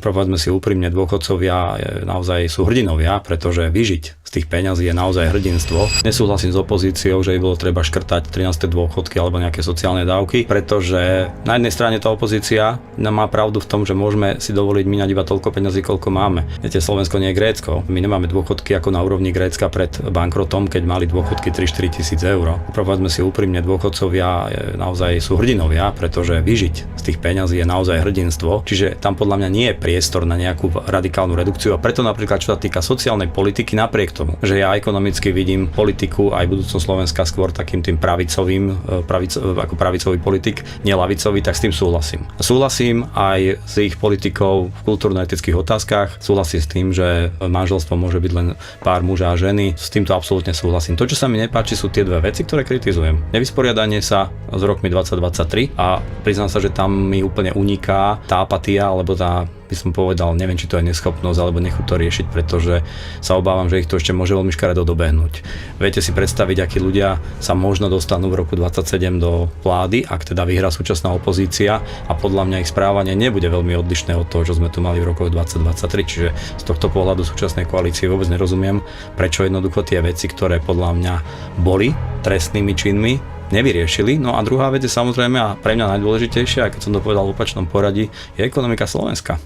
Povedzme si úprimne, dôchodcovia naozaj sú hrdinovia, pretože vyžiť z tých peňazí je naozaj hrdinstvo. Nesúhlasím s opozíciou, že by bolo treba škrtať 13. dôchodky alebo nejaké sociálne dávky, pretože na jednej strane tá opozícia má pravdu v tom, že môžeme si dovoliť míňať iba toľko peňazí, koľko máme. Viete, Slovensko nie je Grécko. My nemáme dôchodky ako na úrovni Grécka pred bankrotom, keď mali dôchodky 3-4 tisíc eur. Povedzme si úprimne, dôchodcovia naozaj sú hrdinovia, pretože vyžiť z tých peňazí je naozaj hrdinstvo. Čiže tam podľa mňa nie je priestor na nejakú radikálnu redukciu a preto napríklad čo sa týka sociálnej politiky, napriek tomu, že ja ekonomicky vidím politiku aj budúcnosť Slovenska skôr takým tým ako pravicový politik, nie ľavicový, tak s tým súhlasím. Súhlasím aj s ich politikou v kultúrno-etických otázkach, súhlasím s tým, že manželstvo môže byť len pár muža a ženy, s týmto absolútne súhlasím. To, čo sa mi nepáči, sú tie dve veci, ktoré kritizujem. Nevysporiadanie sa s rokmi 2023 a priznám sa, že tam mi úplne uniká tá apatia, alebo tá, by som povedal, neviem, či to je neschopnosť alebo nechuť to riešiť, pretože sa obávam, že ich to ešte môže veľmi škaredo dobehnúť. Viete si predstaviť, akí ľudia sa možno dostanú v roku 27 do vlády, ak teda vyhrá súčasná opozícia a podľa mňa ich správanie nebude veľmi odlišné od toho, čo sme tu mali v rokoch 2023, čiže z tohto pohľadu súčasnej koalície vôbec nerozumiem, prečo jednoducho tie veci, ktoré podľa mňa boli trestnými činmi, nevyriešili. No a druhá vec je samozrejme a pre mňa najdôležitejšia, aj keď som to povedal v opačnom poradí, je ekonomika Slovenska.